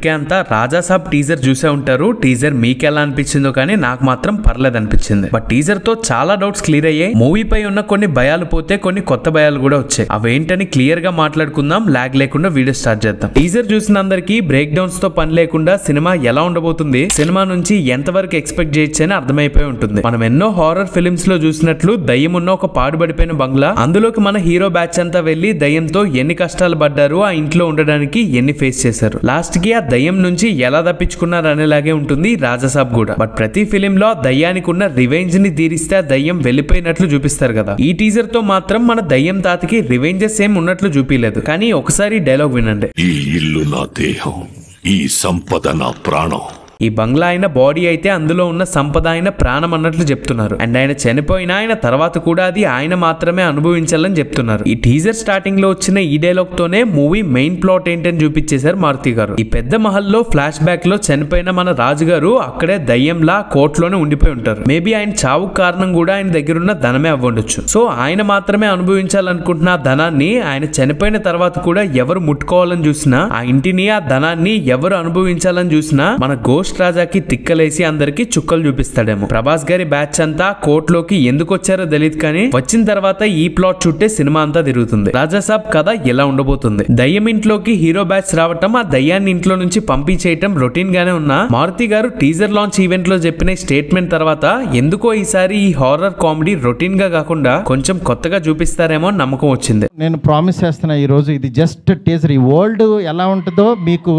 Okay అంతా Raja Saab teaser చూసే ఉంటారు. టీజర్ మీకు ఎలా అనిపించిందో కానీ నాకు మాత్రం పర్లేదు అనిపించింది. బట్ టీజర్ తో చాలా డౌట్స్ క్లియర్ అయ్యాయి. మూవీ పై ఉన్న కొన్ని భయాలు పోతే కొన్ని కొత్త భయాలు కూడా వచ్చాయి. అవేంటని క్లియర్ గా మాట్లాడుకుందాం. లాగ్ లేకుండా వీడియో స్టార్ట్ చేద్దాం. టీజర్ చూసిన అందరికి బ్రేక్ డౌన్స్ తో పని లేకుండా సినిమా ఎలా ఉండబోతుంది, సినిమా నుంచి ఎంత వరకు ఎక్స్పెక్ట్ చేయొచ్చు అని అర్థమైపోయి ఉంటుంది. మనం ఎన్నో హారర్ ఫిలిమ్స్ లో చూసినట్లు దయ్యం ఉన్న ఒక పాడుబడిపోయిన బంగ్లా, అందులోకి మన హీరో బ్యాచ్ అంతా వెళ్లి దయ్యంతో ఎన్ని కష్టాలు పడ్డారు, ఆ ఇంట్లో ఉండడానికి ఎన్ని ఫేస్ చేశారు, లాస్ట్ కి ఆ దయ్యం నుంచి ఎలా తప్పించుకున్నారు అనేలాగే ఉంటుంది రాజాసాబ్ కూడా. బట్ ప్రతి ఫిలిం లో దయ్యానికి ఉన్న రివెంజ్ ని తీరిస్తే ఆ దయ్యం వెళ్ళిపోయినట్లు చూపిస్తారు కదా. ఈ టీజర్ తో మాత్రం మన దయ్యం తాతకి రివెంజెస్ ఏం ఉన్నట్లు చూపిలేదు. కానీ ఒకసారి డైలాగ్ వినండి. ఈ ఇల్లు నా దేహం, ఈ సంపద నా ప్రాణం. ఈ బంగ్లా అయిన బాడీ అయితే అందులో ఉన్న సంపద అయిన ప్రాణం అన్నట్లు చెప్తున్నారు. అండ్ ఆయన చనిపోయిన ఆయన తర్వాత కూడా అది ఆయన మాత్రమే అనుభవించాలని చెప్తున్నారు. ఈ టీజర్ స్టార్టింగ్ లో వచ్చిన ఈ డైలాగ్ తోనే మూవీ మెయిన్ ప్లాట్ ఏంటని చూపించేశారు మారుతి గారు. ఈ పెద్ద మహల్లో ఫ్లాష్ బ్యాక్ లో చనిపోయిన మన రాజు గారు అక్కడే దయ్యంలా కోర్టులోనే ఉండిపోయి ఉంటారు. మేబీ ఆయన చావుకు కారణం కూడా ఆయన దగ్గర ఉన్న ధనమే అవ్వండొచ్చు. సో ఆయన మాత్రమే అనుభవించాలనుకుంటున్న ఆ ధనాన్ని ఆయన చనిపోయిన తర్వాత కూడా ఎవరు ముట్టుకోవాలని చూసినా, ఆ ఇంటిని ఆ ధనాన్ని ఎవరు అనుభవించాలని చూసినా మన గోస్ట్ రాజాకి తిక్కలేసి అందరికి చుక్కలు చూపిస్తాడేమో. ప్రభాస్ గారి బ్యాచ్ అంతా కోర్టులోకి ఎందుకు వచ్చారో తెలియదు, కానీ వచ్చిన తర్వాత ఈ ప్లాట్ చుట్టే సినిమా అంతా తిరుగుతుంది. రాజాసాబ్ కథ ఎలా ఉండబోతుంది, దయ్యం ఇంట్లోకి హీరో బ్యాచ్ రావటం, ఆ దయ్యాన్ని ఇంట్లో నుంచి పంపించేయటం రొటీన్ గానే ఉన్నా మారుతి గారు టీజర్ లాంచ్ ఈవెంట్ లో చెప్పిన స్టేట్మెంట్ తర్వాత ఎందుకో ఈసారి ఈ హారర్ కామెడీ రొటీన్ గా కాకుండా కొంచెం కొత్తగా చూపిస్తారేమో నమ్మకం వచ్చింది. నేను ప్రామిస్ చేస్తున్నా, ఈ రోజు ఇది జస్ట్ టీజర్. ఈ వరల్డ్ ఎలా ఉంటుందో మీకు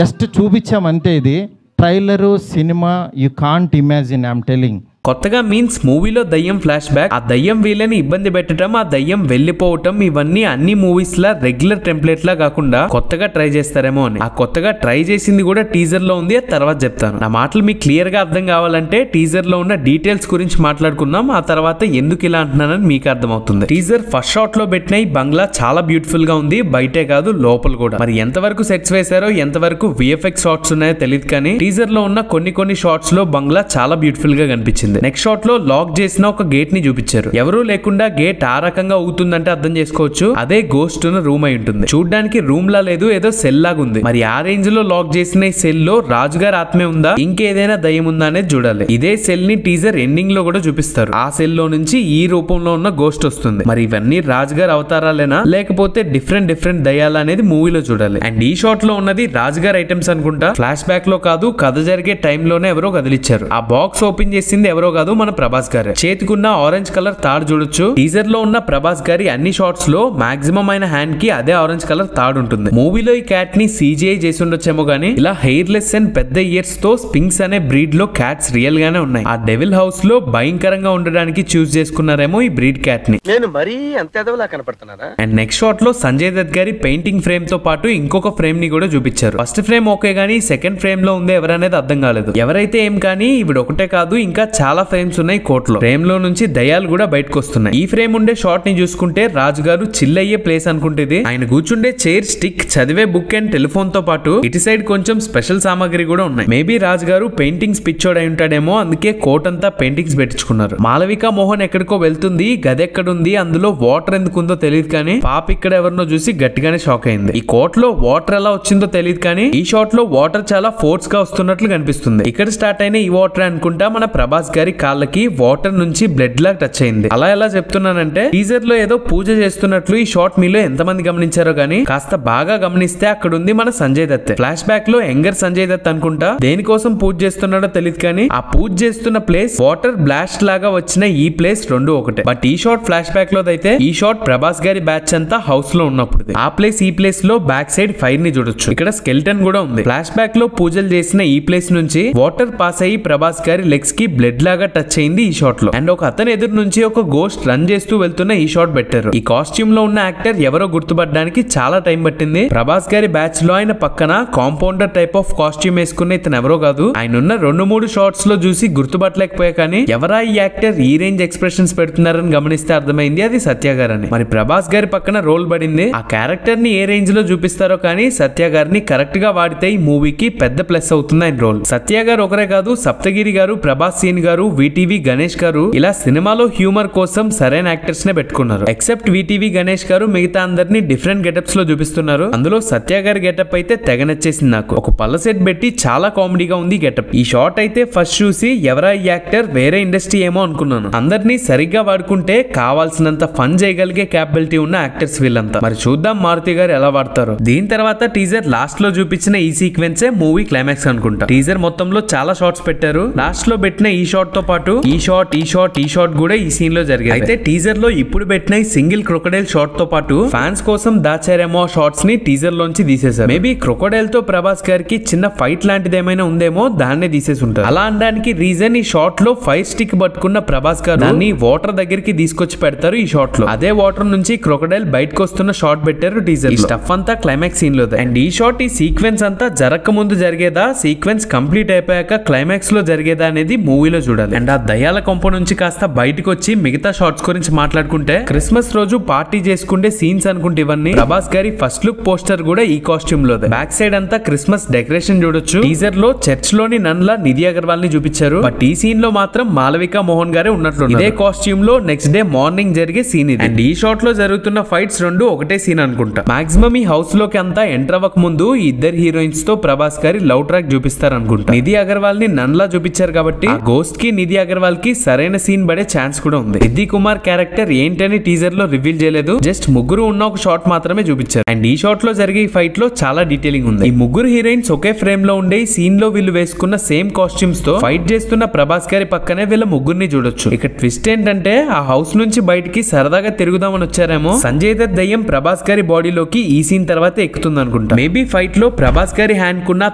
జస్ట్ చూపించామంతే. ఇది trailer cinema, you can't imagine, I'm telling. కొత్తగా మీన్స్ మూవీలో దయ్యం ఫ్లాష్ బ్యాక్, ఆ దయ్యం వీళ్ళని ఇబ్బంది పెట్టడం, ఆ దయ్యం వెళ్లిపోవటం, ఇవన్నీ అన్ని మూవీస్ లా రెగ్యులర్ టెంప్లెట్ లా కాకుండా కొత్తగా ట్రై చేస్తారేమో అని. ఆ కొత్తగా ట్రై చేసింది కూడా టీజర్ లో ఉంది, అది తర్వాత చెప్తాను. నా మాటలు మీకు క్లియర్ గా అర్థం కావాలంటే టీజర్ లో ఉన్న డీటెయిల్స్ గురించి మాట్లాడుకుందాం. ఆ తర్వాత ఎందుకు ఇలా అంటున్నానని మీకు అర్థమవుతుంది. టీజర్ ఫస్ట్ షాట్ లో పెట్టిన ఈ బంగ్లా చాలా బ్యూటిఫుల్ గా ఉంది, బయటే కాదు లోపల కూడా. మరి ఎంతవరకు సెట్స్ వేశారో, ఎంతవరకు విఎఫ్ఎక్స్ షాట్స్ ఉన్నాయో తెలియదు, కానీ టీజర్ లో ఉన్న కొన్ని షాట్స్ లో బంగ్లా చాలా బ్యూటిఫుల్ గా కనిపించింది. నెక్స్ట్ షాట్ లో లాక్ చేసిన ఒక గేట్ ని చూపించారు. ఎవరూ లేకుండా గేట్ ఆ రకంగా అవుతుందంటే అర్థం చేసుకోవచ్చు అదే గోస్ట్ ఉన్న రూమ్ అయి ఉంటుంది. చూడ్డానికి రూమ్ లా లేదు, ఏదో సెల్ లాగా ఉంది. మరి ఆ రేంజ్ లో లాక్ చేసిన ఈ సెల్ లో రాజుగారి ఆత్మే ఉందా, ఇంకేదైనా దయ్యం ఉందా అనేది చూడాలి. ఇదే సెల్ ని టీజర్ ఎండింగ్ లో కూడా చూపిస్తారు. ఆ సెల్ లో నుంచి ఈ రూపంలో ఉన్న గోస్ట్ వస్తుంది. మరి ఇవన్నీ రాజుగారి అవతారాలేనా లేకపోతే డిఫరెంట్ దయ్యాలా అనేది మూవీలో చూడాలి. అండ్ ఈ షాట్ లో ఉన్నది రాజుగారి ఐటమ్స్ అనుకుంటా. ఫ్లాష్ బ్యాక్ లో కాదు, కథ జరిగే టైం లోనే ఎవరో కదిలిచ్చారు. ఆ బాక్స్ ఓపెన్ చేసింది ఎవరో కాదు, మన ప్రభాస్ గారు. చేతికున్న ఆరెంజ్ కలర్ తాడు చూడొచ్చు. టీజర్ లో ఉన్న ప్రభాస్ గారి అన్ని షాట్స్ లో మాక్సిమం ఆయన హ్యాండ్ కి అదే ఆరెంజ్ కలర్ తాడు ఉంటుంది. మూవీలో ఈ క్యాట్ ని CGI చేసి ఉండొచ్చేమో గానీ ఇలా హెయిర్ లెస్ అండ్ పెద్ద ఇయర్స్ తో స్పింక్స్ అనే బ్రీడ్ లో క్యాట్స్ రియల్ గానే ఉన్నాయి. ఆ డెవిల్ హౌస్ లో భయంకరంగా ఉండడానికి చూస్ చేసుకున్నారేమో ఈ బ్రీడ్ క్యాట్ ని. నేను మరీ అంత ఎదవలా కనపడుతున్నానా? అండ్ నెక్స్ట్ షాట్ లో సంజయ్ దత్ గారి పెయింటింగ్ ఫ్రేమ్ తో పాటు ఇంకొక ఫ్రేమ్ ని కూడా చూపించారు. ఫస్ట్ ఫ్రేమ్ ఓకే గానీ సెకండ్ ఫ్రేమ్ లో ఉంది ఎవరనేది అర్థం కాలేదు. ఎవరైతే ఏం కానీ ఇవిడ ఒకటే కాదు, ఇంకా చాలా ఫ్రేమ్స్ ఉన్నాయి కోర్టులో. ఫ్రేమ్ లో నుంచి దయ్యాలు కూడా బయటకు వస్తున్నాయి. ఈ ఫ్రేమ్ ఉండే షాట్ ని చూసుకుంటే రాజుగారు చిల్ అయ్యే ప్లేస్ అనుకుంటేది. ఆయన కూర్చుండే చైర్, స్టిక్, చదివే బుక్ అండ్ టెలిఫోన్ తో పాటు ఇటు సైడ్ కొంచెం స్పెషల్ సామాగ్రి కూడా ఉన్నాయి. మేబీ రాజుగారు పెయింటింగ్స్ పిచ్చోడ్ అయి ఉంటాడేమో, అందుకే కోట్ అంతా పెయింటింగ్స్ పెట్టించుకున్నారు. మాలవిక మోహన్ ఎక్కడికో వెళ్తుంది, గది ఎక్కడుంది, అందులో వాటర్ ఎందుకుందో తెలియదు, కానీ పాప ఇక్కడ ఎవరినో చూసి గట్టిగానే షాక్ అయింది. ఈ కోట్ లో వాటర్ ఎలా వచ్చిందో తెలియదు, కానీ ఈ షాట్ లో వాటర్ చాలా ఫోర్స్ గా వస్తున్నట్లు కనిపిస్తుంది. ఇక్కడ స్టార్ట్ అయిన ఈ వాటర్ అనుకుంటా మన ప్రభాస్ గారి కాళ్ళకి వాటర్ నుంచి బ్లడ్ లా టచ్ అయింది. అలా ఎలా చెప్తున్నానంటే టీజర్ లో ఏదో పూజ చేస్తున్నట్లు ఈ షాట్ మీలో ఎంతమంది గమనించారో గానీ కాస్త బాగా గమనిస్తే అక్కడ ఉంది మన సంజయ్ దత్. ఫ్లాష్ బ్యాక్ లో యంగర్ సంజయ్ దత్ అనుకుంటా. దేనికోసం పూజ చేస్తున్నాడో తెలియదు, కానీ ఆ పూజ చేస్తున్న ప్లేస్ వాటర్ బ్లాస్ట్ లాగా వచ్చిన ఈ ప్లేస్ రెండు ఒకటే. బట్ ఈ షాట్ ఫ్లాష్ బ్యాక్ లో అయితే ఈ షాట్ ప్రభాస్ గారి బ్యాచ్ అంతా హౌస్ లో ఉన్నప్పుడు. ఆ ప్లేస్ ఈ ప్లేస్ లో బ్యాక్ సైడ్ ఫైర్ ని చూడొచ్చు. ఇక్కడ స్కెల్టన్ కూడా ఉంది. ఫ్లాష్ బ్యాక్ లో పూజలు చేసిన ఈ ప్లేస్ నుంచి వాటర్ పాస్ అయ్యి ప్రభాస్ గారి లెగ్స్ కి బ్లడ్ లాగా టచ్ అయింది ఈ షాట్ లో. అండ్ ఒక అతను ఎదురు నుంచి ఒక గోస్ట్ రన్ చేస్తూ వెళ్తున్న ఈ షాట్ పెట్టారు. ఈ కాస్ట్యూమ్ లో ఉన్న యాక్టర్ ఎవరో గుర్తుపడడానికి చాలా టైం పట్టింది. ప్రభాస్ గారి బ్యాచ్ లో ఆయన పక్కన కాంపౌండర్ టైప్ ఆఫ్ కాస్ట్యూమ్ వేసుకున్న ఇతను ఎవరో కాదు. ఆయన ఉన్న 2-3 షాట్స్ లో చూసి గుర్తుపట్టలేకపోయా, కానీ ఎవరా ఈ యాక్టర్ ఈ రేంజ్ ఎక్స్ప్రెషన్స్ పెడుతున్నారని గమనిస్తే అర్థమైంది అది సత్య గారని. మరి ప్రభాస్ గారి పక్కన రోల్ పడింది. ఆ క్యారెక్టర్ ని ఏ రేంజ్ లో చూపిస్తారో కానీ సత్య గారిని కరెక్ట్ గా వాడితే ఈ మూవీకి పెద్ద ప్లస్ అవుతుంది ఆయన రోల్. సత్య గారు ఒకరే కాదు, సప్తగిరి గారు, ప్రభాస్ సీన్ గారు, గారు, విటివి గణేష్ గారు ఇలా సినిమాలో హ్యూమర్ కోసం సరైన యాక్టర్స్ నే పెట్టుకున్నారు. ఎక్సెప్ట్ విటివి గణేష్ గారు మిగతా అందరినీ డిఫరెంట్ గెటప్స్ లో చూపిస్తున్నారు. అందులో సత్య గారి గెటప్ అయితే తెగ నచ్చేసింది నాకు. ఒక పళ్ళ సెట్ పెట్టి చాలా కామెడీగా ఉంది గెటప్. ఈ షాట్ అయితే ఫస్ట్ చూసి ఎవరా ఈ యాక్టర్, వేరే ఇండస్ట్రీ ఏమో అనుకున్నాను. అందరినీ సరిగ్గా వాడుకుంటే కావాల్సినంత ఫన్ చేయగలిగే క్యాపబిలిటీ ఉన్న యాక్టర్స్ వీళ్ళంతా. మరి చూద్దాం మారుతి గారు ఎలా వాడతారు. దీని తర్వాత టీజర్ లాస్ట్ లో చూపించిన ఈ సీక్వెన్సే మూవీ క్లైమాక్స్ అనుకుంటా. టీజర్ మొత్తంలో చాలా షాట్స్ పెట్టారు. లాస్ట్ లో పెట్టిన ఈ షాట్ తో పాటు ఈ షాట్ కూడా ఈ సీన్ లో జరిగాయి. అయితే టీజర్ లో ఇప్పుడు పెట్టిన ఈ సింగిల్ క్రొకడైల్ షాట్ తో పాటు ఫ్యాన్స్ కోసం దాచారేమో ఆ షాట్స్ ని టీజర్ లోంచి తీసేశారు. మేబీ క్రొకడైల్ తో ప్రభాస్ గారికి చిన్న ఫైట్ లాంటిది ఏమైనా ఉందేమో, దాన్నే తీసేసి ఉంటారు. అలా అనడానికి రీజన్ ఈ షాట్ లో ఫైర్ స్టిక్ పట్టుకున్న ప్రభాస్ గారు దాన్ని వాటర్ దగ్గరికి తీసుకొచ్చి పెడతారు. ఈ షాట్ లో అదే వాటర్ నుంచి క్రొకడైల్ బయటకు వస్తున్న షాట్ పెట్టారు టీజర్. ఈ స్టఫ్ అంతా క్లైమాక్స్ సీన్ లో. అండ్ ఈ షాట్, ఈ సీక్వెన్స్ అంతా జరగక ముందు జరిగేదా, సీక్వెన్స్ కంప్లీట్ అయిపోయాక క్లైమాక్స్ లో జరిగేదా అనేది మూవీలో చూడాలి. అండ్ ఆ దయ్యాల కొంప నుంచి కాస్త బయటకు వచ్చి మిగతా షాట్స్ గురించి మాట్లాడుకుంటే, క్రిస్మస్ రోజు పార్టీ చేసుకుంటే సీన్స్ అనుకుంటే ఇవన్నీ. ప్రభాస్ గారి ఫస్ట్ లుక్ పోస్టర్ కూడా ఈ కాస్ట్యూమ్ లో. బ్యాక్ సైడ్ అంతా క్రిస్మస్ డెకరేషన్ చూడొచ్చు. టీజర్ లో చర్చ్ లోని నన్లా నిధి అగర్వాల్ ని చూపించారు. బట్ ఈ సీన్ లో మాత్రం మాలవిక మోహన్ గారే ఉన్నట్లు. ఇదే కాస్ట్యూమ్ లో నెక్స్ట్ డే మార్నింగ్ జరిగే సీన్ ఇది. అండ్ ఈ షాట్ లో జరుగుతున్న ఫైట్స్ రెండు ఒకటే సీన్ అనుకుంటా. మాక్సిమం ఈ హౌస్ లోకి అంతా ఎంటర్ అవ్వక ముందు ఈ ఇద్దరు హీరోయిన్స్ తో ప్రభాస్ గారి లవ్ ట్రాక్ చూపిస్తారు అనుకుంటా. నిధి అగర్వాల్ ని నన్లా చూపించారు కాబట్టి ఆ గోస్ట్ కి నిధి అగర్వాల్ కి సరైన సీన్ పడే ఛాన్స్ కూడా ఉంది. రిద్ది కుమార్ క్యారెక్టర్ ఏంటని టీజర్ లో రివీల్ చేయలేదు. జస్ట్ ముగ్గురు ఉన్న ఒక షాట్ మాత్రమే చూపించారు. అండ్ ఈ షాట్ లో జరిగే ఈ ఫైట్ లో చాలా డీటెయిలింగ్ ఉంది. ఈ ముగ్గురు హీరోయిన్స్ ఒకే ఫ్రేమ్ లో ఉండే ఈ సీన్ లో వీళ్ళు వేసుకున్న సేమ్ కాస్ట్యూమ్స్ తో ఫైట్ చేస్తున్న ప్రభాస్ గారి పక్కనే వీళ్ళ ముగ్గురిని చూడొచ్చు. ఇక ట్విస్ట్ ఏంటంటే, ఆ హౌస్ నుంచి బయటికి సరదాగా తిరుగుదామని వచ్చారేమో. సంజయ్ దత్ దయ్యం ప్రభాస్ గారి బాడీలోకి ఈ సీన్ తర్వాత ఎక్కుతుంది అనుకుంటా. మేబీ ఫైట్ లో ప్రభాస్ గారి హ్యాండ్ కున్న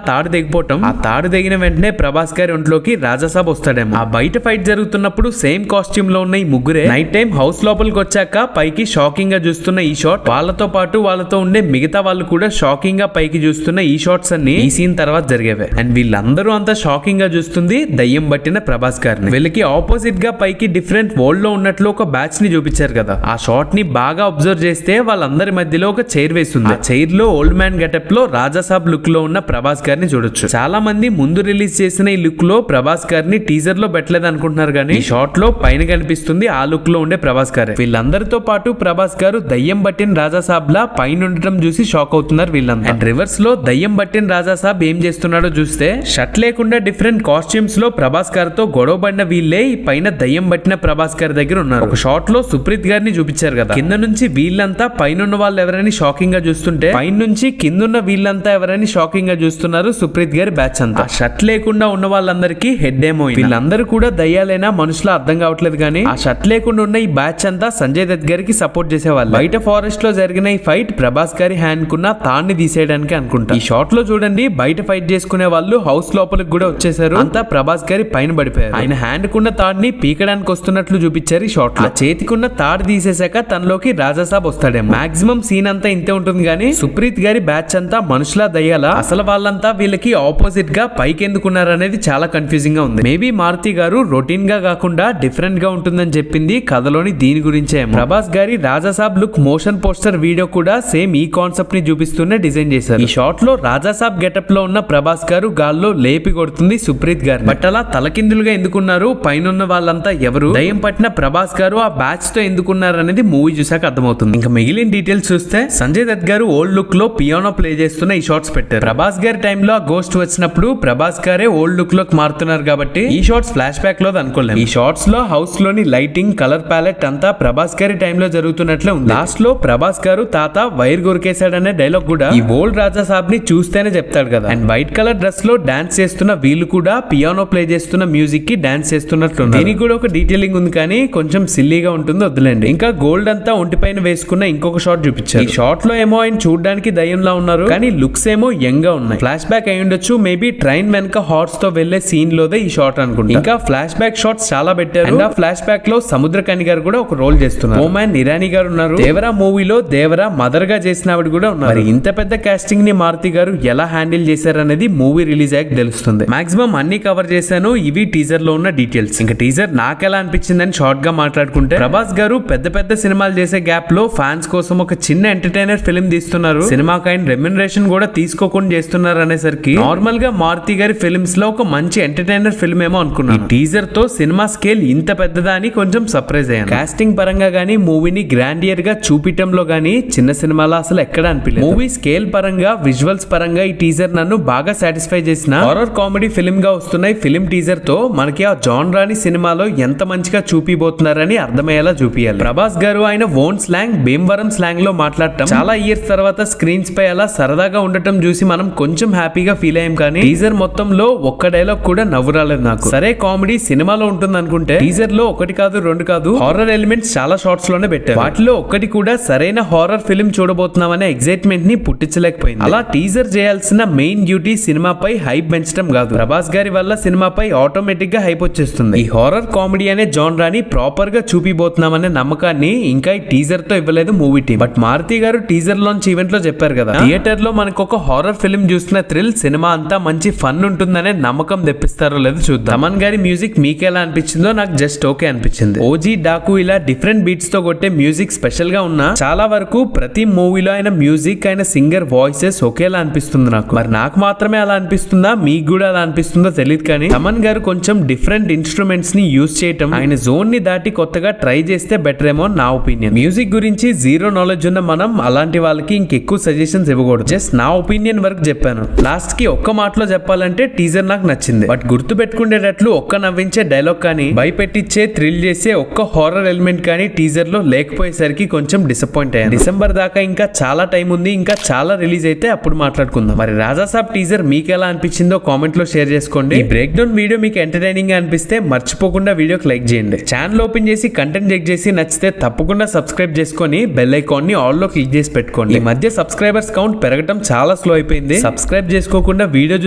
తాడు దిగిపోవటం, ఆ తాడు దిగిన వెంటనే ప్రభాస్ గారి ఒంట్లోకి రాజాసాబ్ వస్తాడేమో. ఆ బయట ఫైట్ జరుగుతున్నప్పుడు సేమ్ కాస్ట్యూమ్ లో ఉన్న ఈ ముగ్గురే నైట్ టైం హౌస్ లోపలికి వచ్చాక పైకి షాకింగ్ గా చూస్తున్న ఈ షాట్, వాళ్ళతో పాటు వాళ్ళతో ఉండే మిగతా వాళ్ళు కూడా షాకింగ్ గా పైకి చూస్తున్న ఈ షాట్స్ అన్ని ఈ సీన్ తర్వాత జరిగేవే. అండ్ వీళ్ళందరూ అంతా షాకింగ్ గా చూస్తుంది దయ్యం బట్టిన ప్రభాస్ గారిని. వీళ్ళకి ఆపోజిట్ గా పైకి డిఫరెంట్ వరల్డ్ లో ఉన్నట్లు ఒక బ్యాచ్ ని చూపించారు కదా. ఆ షాట్ ని బాగా అబ్జర్వ్ చేస్తే వాళ్ళందరి మధ్యలో ఒక చైర్ వేస్తుంది. ఆ చైర్ లో ఓల్డ్ మ్యాన్ గెటప్ లో రాజాసాబ్ లుక్ లో ఉన్న ప్రభాస్ గారిని చూడొచ్చు. చాలా మంది ముందు రిలీజ్ చేసిన ఈ లుక్ లో ప్రభాస్ గారిని టీజర్ లో పెట్టలేదు అనుకుంటున్నారు, కానీ ఈ షాట్ లో పైన కనిపిస్తుంది ఆ లుక్ లో ఉండే ప్రభాస్ గారే. వీళ్ళందరితో పాటు ప్రభాస్ గారు దయ్యం బట్టిన రాజాసాబ్ లా పైన ఉండటం చూసి షాక్ అవుతున్నారు వీళ్ళంతా. అండ్ రివర్స్ లో దయ్యం బట్టిన రాజాసాబ్ ఏం చేస్తున్నాడో చూస్తే, షర్ట్ లేకుండా డిఫరెంట్ కాస్ట్యూమ్స్ లో ప్రభాస్ గారితో గొడవ పడిన వీళ్ళే ఈ పైన దయ్యం బట్టిన ప్రభాస్ గారి దగ్గర ఉన్నారు. ఒక షాట్ లో సుప్రీత్ గారిని చూపించారు కదా. కింద నుంచి వీళ్ళంతా పైన ఉన్న వాళ్ళు ఎవరైనా షాకింగ్ గా చూస్తుంటే, పైన నుంచి కిందున్న వీళ్ళంతా ఎవరైనా షాకింగ్ గా చూస్తున్నారు సుప్రీత్ గారి బ్యాచ్ అంతా. షర్ట్ లేకుండా ఉన్న వాళ్ళందరికీ హెడ్ ఏమో. వీళ్ళందరూ కూడా దయ్యాలైనా మనుషులు అర్థం కావట్లేదు, కానీ ఆ షర్ట్ లేకుండా ఉన్న ఈ బ్యాచ్ అంతా సంజయ్ దత్ గారికి సపోర్ట్ చేసేవాళ్ళు. బయట ఫారెస్ట్ లో జరిగిన ఈ ఫైట్ ప్రభాస్ గారి హ్యాండ్ కున్న తాన్ని తీసేయడానికి అనుకుంటా. ఈ షాట్ లో చూడండి, బయట ఫైట్ చేసుకునే వాళ్ళు హౌస్ లోపలికి కూడా వచ్చేసారు. అంతా ప్రభాస్ గారి పైన పడిపోయారు. ఆయన హ్యాండ్ కున్న తాడిని పీకడానికి వస్తున్నట్లు చూపించారు ఈ షాట్ లో. చేతికున్న తాడు తీసేసాక తనలోకి రాజాసాబ్ వస్తాడేమో. మాక్సిమం సీన్ అంతా ఇంతే ఉంటుంది, కానీ సుప్రీత్ గారి బ్యాచ్ అంతా మనుషులా దయ్యాలా, అసలు వాళ్ళంతా వీళ్ళకి ఆపోజిట్ గా పైకి ఎందుకున్నారు అనేది చాలా కన్ఫ్యూజింగ్ గా ఉంది. మేబీ మారుతి గారు రొటీన్ గా కాకుండా డిఫరెంట్ గా ఉంటుందని చెప్పింది కథలోని దీని గురించే. ప్రభాస్ గారి Raja Saab look motion poster video కూడా సేమ్ ఈ కాన్సెప్ట్ ని చూపిస్తూనే డిజైన్ చేశారు. ఈ షాట్ లో రాజాసాబ్ గెటప్ లో ఉన్న ప్రభాస్ గారు గాల్లో లేపి కొడుతుంది సుప్రీత్ గారు. బట్ అలా తలకిందులుగా ఎందుకున్నారు, పైన ఉన్న వాళ్ళంతా ఎవరు, దయ్యం పట్టిన ప్రభాస్ గారు ఆ బ్యాచ్ తో ఎందుకున్నారు అనేది మూవీ చూసాక అర్థమవుతుంది. ఇంకా మిగిలిన డీటెయిల్స్ చూస్తే, సంజయ్ దత్ గారు ఓల్డ్ లుక్ లో పియానో ప్లే చేస్తున్న ఈ షాట్స్ పెట్టారు. ప్రభాస్ గారి టైంలో ఆ గోస్ట్ వచ్చినప్పుడు ప్రభాస్ గారే ఓల్డ్ లుక్ లోకి మారుతున్నారు కాబట్టి ఈ షాట్స్ ఫ్లాష్ బ్యాక్ లో అనుకోలేము. ఈ షాట్స్ లో హౌస్ లోని లైటింగ్, కలర్ ప్యాలెట్ అంతా ప్రభాస్ గారి టైంలో జరుగుతున్నట్లే ఉంది. లాస్ట్ లో ప్రభాస్ గారు తాత వైర్ గురికేశాడనే డైలాగ్ కూడా ఈ ఓల్డ్ రాజాసాబ్ ని చూస్తేనే చెప్తాడు కదా. అండ్ వైట్ కలర్ డ్రెస్ లో డాన్స్ చేస్తున్న వీళ్ళు కూడా పియానో ప్లే చేస్తున్న మ్యూజిక్ కి డాన్స్ చేస్తున్నట్లు. దీనికి కూడా ఒక డీటెయిలింగ్ ఉంది, కానీ కొంచెం సిల్లీగా ఉంటుంది, వద్దులేండి. ఇంకా గోల్డ్ అంతా ఒంటి పైన వేసుకున్న ఇంకొక షాట్ చూపించారు. ఈ షాట్ లో ఏమో ఆయన చూడడానికి దయ్యంలా ఉన్నారు, కానీ లుక్స్ ఏమో యంగ్ గా ఉన్నాయి. ఫ్లాష్ బ్యాక్ అయి ఉండొచ్చు. మేబీ ట్రైన్ వెనక హార్స్ తో వెళ్లే సీన్ లోదే ఈ షాట్ అనుకుంటా. ఇంకా ఫ్లాష్ బ్యాక్ షాట్స్ చాలా పెట్టారు. అండ్ ఆ ఫ్లాష్ బ్యాక్ లో సముద్రకని గారు కూడా ఒక రోల్ చేస్తున్నారు. ఓమాన్ ఇరానీ గారు ఉన్నారు. దేవరా మూవీలో దేవరా మదర్ గా చేసిన ఆవిడ కూడా ఉన్నారు. మరి ఇంత పెద్ద కాస్టింగ్ ని మారుతి గారు ఎలా హ్యాండిల్ చేశారనేది మూవీ రిలీజ్ అయ్యాక తెలుస్తుంది. మాక్సిమం అన్ని కవర్ చేశాను. ఇవి టీజర్ లో ఉన్న డీటెయిల్స్. ఇంకా టీజర్ నాకెలా అనిపించిందని షార్ట్ గా మాట్లాడుకుంటే, ప్రభాస్ గారు పెద్ద పెద్ద సినిమాలు చేసే గ్యాప్ లో ఫ్యాన్స్ కోసం ఒక చిన్న ఎంటర్టైనర్ ఫిల్మ్ తీస్తున్నారు. సినిమాకి ఆయన రెమ్యునరేషన్ కూడా తీసుకోకుండా చేస్తున్నారు అనేసరికి నార్మల్ గా మారుతి గారి ఫిల్మ్స్ లో ఒక మంచి ఎంటర్టైనర్ ఫిల్మ్ ఏమో అనుకున్నాను. అనుకున్నాను. ఈ టీజర్ తో సినిమా స్కేల్ ఇంత పెద్దదా అని కొంచెం సర్ప్రైజ్ అయ్యాను. కాస్టింగ్ పరంగా గానీ మూవీని గ్రాండియర్ గా చూపించడంలో గానీ చిన్న సినిమాలో అసలు ఎక్కడ అనిపించలేదు. మూవీ స్కేల్ పరంగా విజువల్స్ పరంగా ఈ టీజర్ నన్ను బాగా సాటిస్ఫై చేసిన హారర్ కామెడీ ఫిల్మ్ గా వస్తున్న ఈ ఫిల్మ్ టీజర్ తో మనకి ఆ జాన్రాని సినిమాలో ఎంత మంచిగా చూపిబోతున్నారని అర్థమయ్యేలా చూపియాలి. ప్రభాస్ గారు ఆయన ఓన్ స్లాంగ్ భీమవరం స్లాంగ్ లో మాట్లాడటం చాలా ఇయర్స్ తర్వాత స్క్రీన్స్ పై అలా సరదాగా ఉండటం చూసి మనం కొంచెం హ్యాపీగా ఫీల్ అయ్యాం. కానీ టీజర్ మొత్తంలో ఒక్క డైలాగ్ కూడా నవ్వు రాలేదు నాకు. సరే కామెడీ సినిమాలో ఉంటుంది అనుకుంటే టీజర్ లో ఒకటి కాదు రెండు కాదు హారర్ ఎలిమెంట్స్ చాలా షార్ట్స్ లోనే పెట్టారు. వాటిలో ఒక్కటి కూడా సరైన హారర్ ఫిల్మ్ చూడబోతున్నామనే ఎగ్జైట్మెంట్ ని పుట్టించలేకపోయింది. అలా టీజర్ చేయాల్సిన మెయిన్ డ్యూటీ సినిమాపై హైప్ పెంచడం కాదు. ప్రభాస్ గారి వల్ల సినిమాపై ఆటోమేటిక్ గా హైప్ వచ్చేస్తుంది. ఈ హారర్ కామెడీ అనే జాన్రాని ప్రాపర్ గా చూపిబోతున్నామనే నమ్మకాన్ని ఇంకా ఈ టీజర్ తో ఇవ్వలేదు మూవీ టీం. బట్ మారుతి గారు టీజర్ లాంచ్ ఈవెంట్ లో చెప్పారు కదా, థియేటర్ లో మనకు ఒక హారర్ ఫిల్మ్ చూసిన థ్రిల్ సినిమా అంతా మంచి ఫన్ ఉంటుందనే నమ్మకం తెప్పిస్తారో లేదో చూద్దాం. తమన్ గారి మ్యూజిక్ మీకెలా అనిపించిందో నాకు జస్ట్ ఓకే అనిపించింది. ఓజీ డాకు ఇలా డిఫరెంట్ బీట్స్ తో కొట్టే మ్యూజిక్ స్పెషల్ గా ఉన్నా చాలా వరకు ప్రతి మూవీలో ఆయన మ్యూజిక్ ఆయన సింగర్ వాయిసెస్ ఒకేలా అనిపిస్తుంది నాకు. మరి నాకు మాత్రమే అలా అనిపిస్తుందా మీకు కూడా అలా అనిపిస్తుందో తెలియదు. కానీ తమన్ గారు కొంచెం డిఫరెంట్ ఇన్స్ట్రుమెంట్స్ ని యూజ్ చేయటం ఆయన జోన్ ని దాటి కొత్తగా ట్రై చేస్తే బెటర్ ఏమో నా ఒపీనియన్. మ్యూజిక్ గురించి జీరో నాలెడ్జ్ ఉన్న మనం అలాంటి వాళ్ళకి ఇంకెక్కువ సజెషన్స్ ఇవ్వకూడదు. జస్ట్ నా ఒపీనియన్ వరకు చెప్పాను. లాస్ట్ కి ఒక్క మాటలో చెప్పాలంటే టీజర్ నాకు నచ్చింది. బట్ గుర్తు పెట్టుకునేటట్లు ఒక్క నవ్వించే డైలాగ్ కానీ భయపెట్టించే థ్రిల్ చేసే ఒక్క హారర్ ఎలిమెంట్ కానీ టీజర్ లో లేకపోయేసరికి కొంచెం డిసప్పాయింట్ అయ్యాను. డిసెంబర్ దాకా ఇంకా చాలా టైం ఉంది. ఇంకా చాలా రిలీజ్ అయితే అప్పుడు మాట్లాడుకుందాం. మరి రాజాసాబ్ టీజర్ మీకు ఎలా అనిపించిందో కామెంట్ లో షేర్ చేసుకోండి. ఈ బ్రేక్ డౌన్ వీడియో మీకు ఎంటర్టైనింగ్ గా అనిపిస్తే మర్చిపోకుండా వీడియోకి లైక్ చేయండి. ఛానల్ ఓపెన్ చేసి కంటెంట్ చెక్ చేసి నచ్చితే తప్పకుండా సబ్స్క్రైబ్ చేసుకొని బెల్ ఐకాన్ ని ఆల్ లో క్లిక్ చేసి పెట్టుకోండి. ఈ మధ్య సబ్స్క్రైబర్స్ కౌంట్ పెరగడం చాలా స్లో అయిపోయింది. సబ్స్క్రైబ్ చేసుకోకుండా వీడియో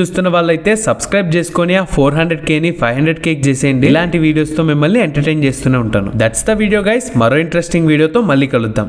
చూస్తున్న వాళ్ళైతే సబ్స్క్రైబ్ చేసుకొని ఆ 400K ని 500K చేసేయండి. ఇలాంటి వీడియోస్ తో మిమ్మల్ని ఎంటర్టైన్ చేస్తూనే ఉంటాను. That's the video guys. మరో ఇంట్రెస్టింగ్ వీడియోతో మళ్ళీ కలుద్దాం.